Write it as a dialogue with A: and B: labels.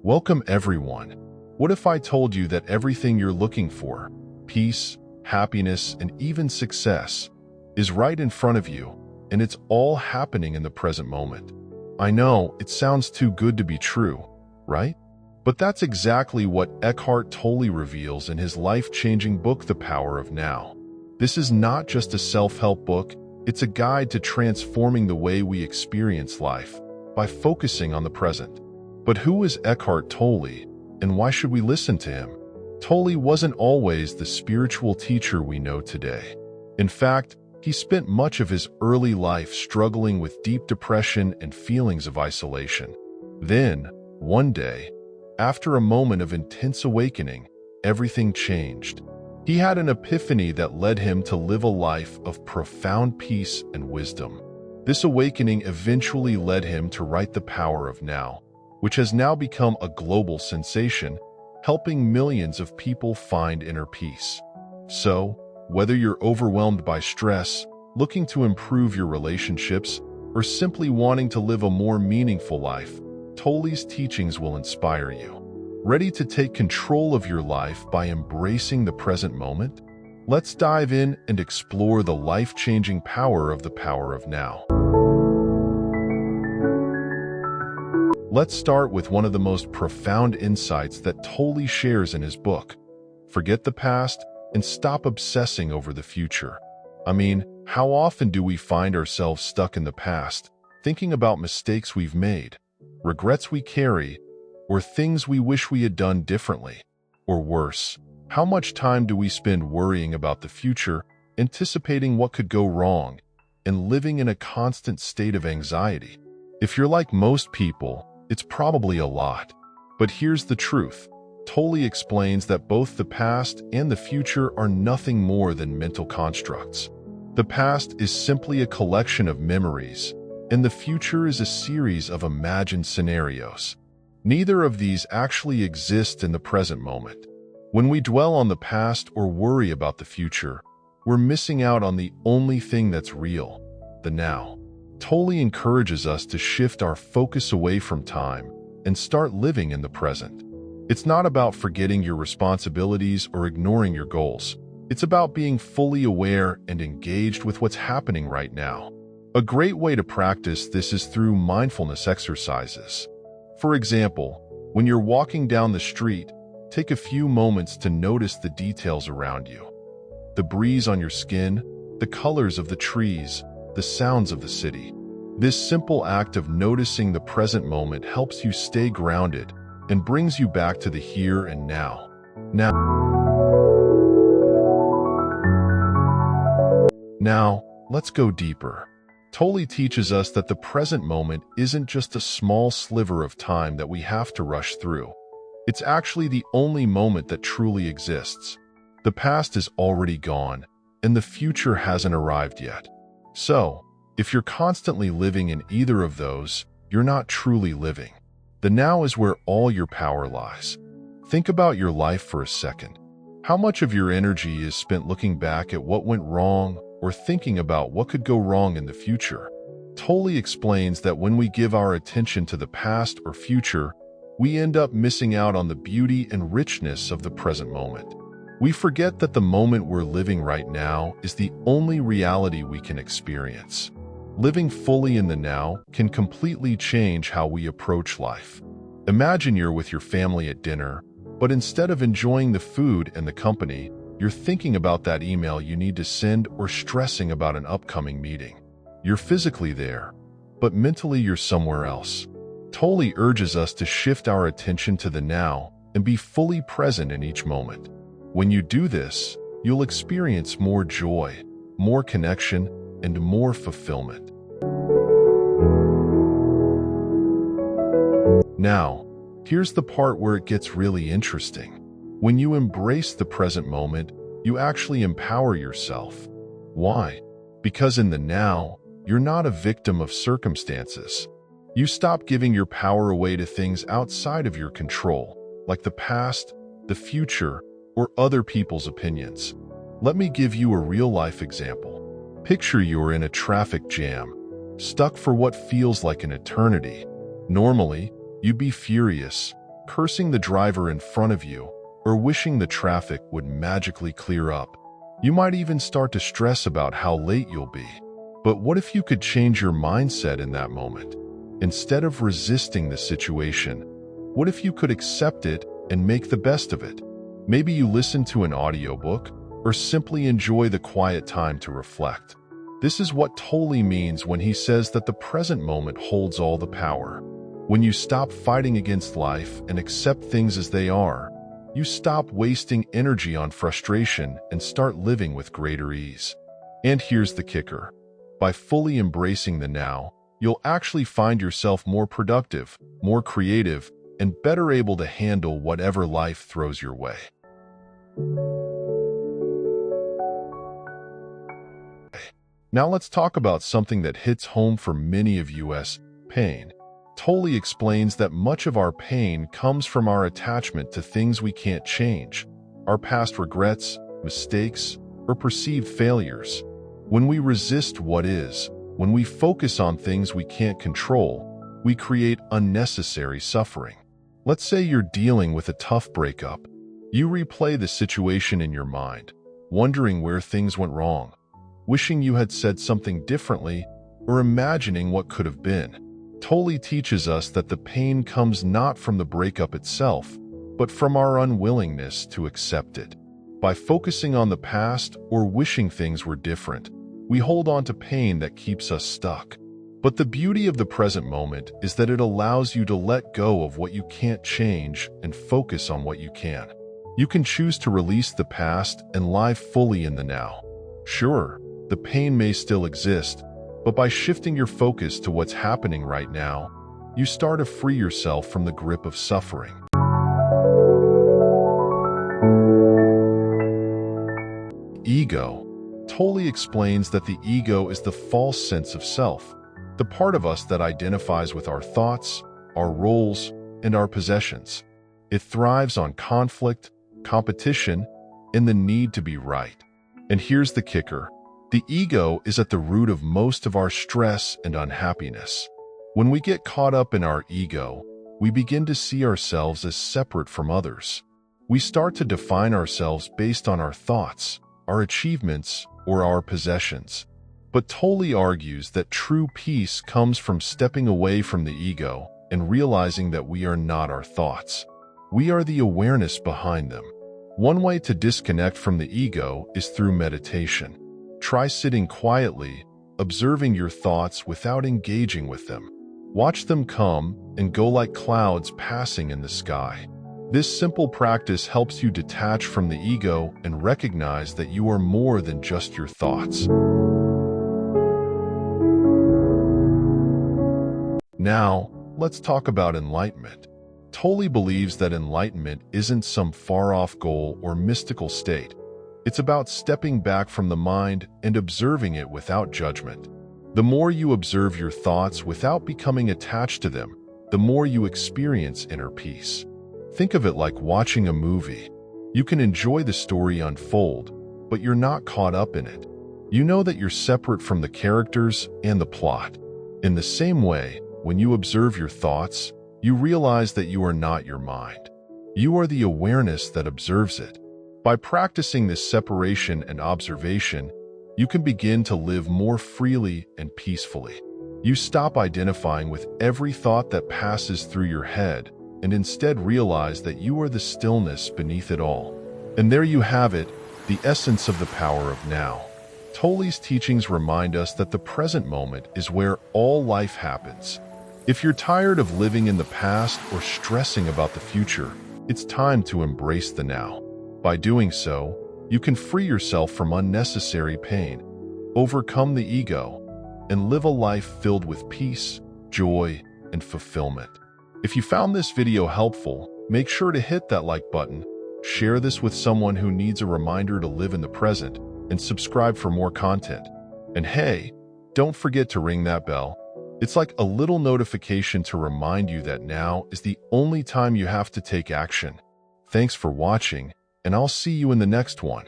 A: Welcome everyone. What if I told you that everything you're looking for, peace, happiness, and even success, is right in front of you, and it's all happening in the present moment? I know, it sounds too good to be true, right? But that's exactly what Eckhart Tolle reveals in his life-changing book, The Power of Now. This is not just a self-help book, it's a guide to transforming the way we experience life by focusing on the present. But who is Eckhart Tolle, and why should we listen to him? Tolle wasn't always the spiritual teacher we know today. In fact, he spent much of his early life struggling with deep depression and feelings of isolation. Then, one day, after a moment of intense awakening, everything changed. He had an epiphany that led him to live a life of profound peace and wisdom. This awakening eventually led him to write The Power of Now, which has now become a global sensation, helping millions of people find inner peace. So, whether you're overwhelmed by stress, looking to improve your relationships, or simply wanting to live a more meaningful life, Tolle's teachings will inspire you. Ready to take control of your life by embracing the present moment? Let's dive in and explore the life-changing power of the power of now. Let's start with one of the most profound insights that Tolle shares in his book. Forget the past and stop obsessing over the future. I mean, how often do we find ourselves stuck in the past, thinking about mistakes we've made, regrets we carry, or things we wish we had done differently? Or worse, how much time do we spend worrying about the future, anticipating what could go wrong, and living in a constant state of anxiety? If you're like most people, it's probably a lot. But here's the truth. Tolle explains that both the past and the future are nothing more than mental constructs. The past is simply a collection of memories, and the future is a series of imagined scenarios. Neither of these actually exist in the present moment. When we dwell on the past or worry about the future, we're missing out on the only thing that's real, the now. Tolle encourages us to shift our focus away from time and start living in the present. It's not about forgetting your responsibilities or ignoring your goals. It's about being fully aware and engaged with what's happening right now. A great way to practice this is through mindfulness exercises. For example, when you're walking down the street, take a few moments to notice the details around you. The breeze on your skin, the colors of the trees, the sounds of the city. This simple act of noticing the present moment helps you stay grounded and brings you back to the here and now. Now, let's go deeper. Tolle teaches us that the present moment isn't just a small sliver of time that we have to rush through. It's actually the only moment that truly exists. The past is already gone, and the future hasn't arrived yet. So, if you're constantly living in either of those, you're not truly living. The now is where all your power lies. Think about your life for a second. How much of your energy is spent looking back at what went wrong or thinking about what could go wrong in the future? Tolle explains that when we give our attention to the past or future, we end up missing out on the beauty and richness of the present moment. We forget that the moment we're living right now is the only reality we can experience. Living fully in the now can completely change how we approach life. Imagine you're with your family at dinner, but instead of enjoying the food and the company, you're thinking about that email you need to send or stressing about an upcoming meeting. You're physically there, but mentally you're somewhere else. Tolle urges us to shift our attention to the now and be fully present in each moment. When you do this, you'll experience more joy, more connection, and more fulfillment. Now, here's the part where it gets really interesting. When you embrace the present moment, you actually empower yourself. Why? Because in the now, you're not a victim of circumstances. You stop giving your power away to things outside of your control, like the past, the future, or other people's opinions. Let me give you a real-life example. Picture you're in a traffic jam, stuck for what feels like an eternity. Normally, you'd be furious, cursing the driver in front of you, or wishing the traffic would magically clear up. You might even start to stress about how late you'll be. But what if you could change your mindset in that moment? Instead of resisting the situation, what if you could accept it and make the best of it? Maybe you listen to an audiobook or simply enjoy the quiet time to reflect. This is what Tolle means when he says that the present moment holds all the power. When you stop fighting against life and accept things as they are, you stop wasting energy on frustration and start living with greater ease. And here's the kicker. By fully embracing the now, you'll actually find yourself more productive, more creative, and better able to handle whatever life throws your way. Now let's talk about something that hits home for many of us: pain. Tolle explains that much of our pain comes from our attachment to things we can't change, our past regrets, mistakes, or perceived failures. When we resist what is, when we focus on things we can't control, we create unnecessary suffering. Let's say you're dealing with a tough breakup. You replay the situation in your mind, wondering where things went wrong, wishing you had said something differently, or imagining what could have been. Tolle teaches us that the pain comes not from the breakup itself, but from our unwillingness to accept it. By focusing on the past or wishing things were different, we hold on to pain that keeps us stuck. But the beauty of the present moment is that it allows you to let go of what you can't change and focus on what you can. You can choose to release the past and live fully in the now. Sure, the pain may still exist, but by shifting your focus to what's happening right now, you start to free yourself from the grip of suffering. Ego. Tolle explains that the ego is the false sense of self, the part of us that identifies with our thoughts, our roles, and our possessions. It thrives on conflict, competition, and the need to be right. And here's the kicker. The ego is at the root of most of our stress and unhappiness. When we get caught up in our ego, we begin to see ourselves as separate from others. We start to define ourselves based on our thoughts, our achievements, or our possessions. But Tolle argues that true peace comes from stepping away from the ego and realizing that we are not our thoughts. We are the awareness behind them. One way to disconnect from the ego is through meditation. Try sitting quietly, observing your thoughts without engaging with them. Watch them come and go like clouds passing in the sky. This simple practice helps you detach from the ego and recognize that you are more than just your thoughts. Now, let's talk about enlightenment. Tolle believes that enlightenment isn't some far-off goal or mystical state. It's about stepping back from the mind and observing it without judgment. The more you observe your thoughts without becoming attached to them, the more you experience inner peace. Think of it like watching a movie. You can enjoy the story unfold, but you're not caught up in it. You know that you're separate from the characters and the plot. In the same way, when you observe your thoughts, you realize that you are not your mind. You are the awareness that observes it. By practicing this separation and observation, you can begin to live more freely and peacefully. You stop identifying with every thought that passes through your head and instead realize that you are the stillness beneath it all. And there you have it, the essence of the power of now. Tolle's teachings remind us that the present moment is where all life happens. If you're tired of living in the past or stressing about the future, it's time to embrace the now. By doing so, you can free yourself from unnecessary pain, overcome the ego, and live a life filled with peace, joy, and fulfillment. If you found this video helpful, make sure to hit that like button, share this with someone who needs a reminder to live in the present, and subscribe for more content. And hey, don't forget to ring that bell. It's like a little notification to remind you that now is the only time you have to take action. Thanks for watching, and I'll see you in the next one.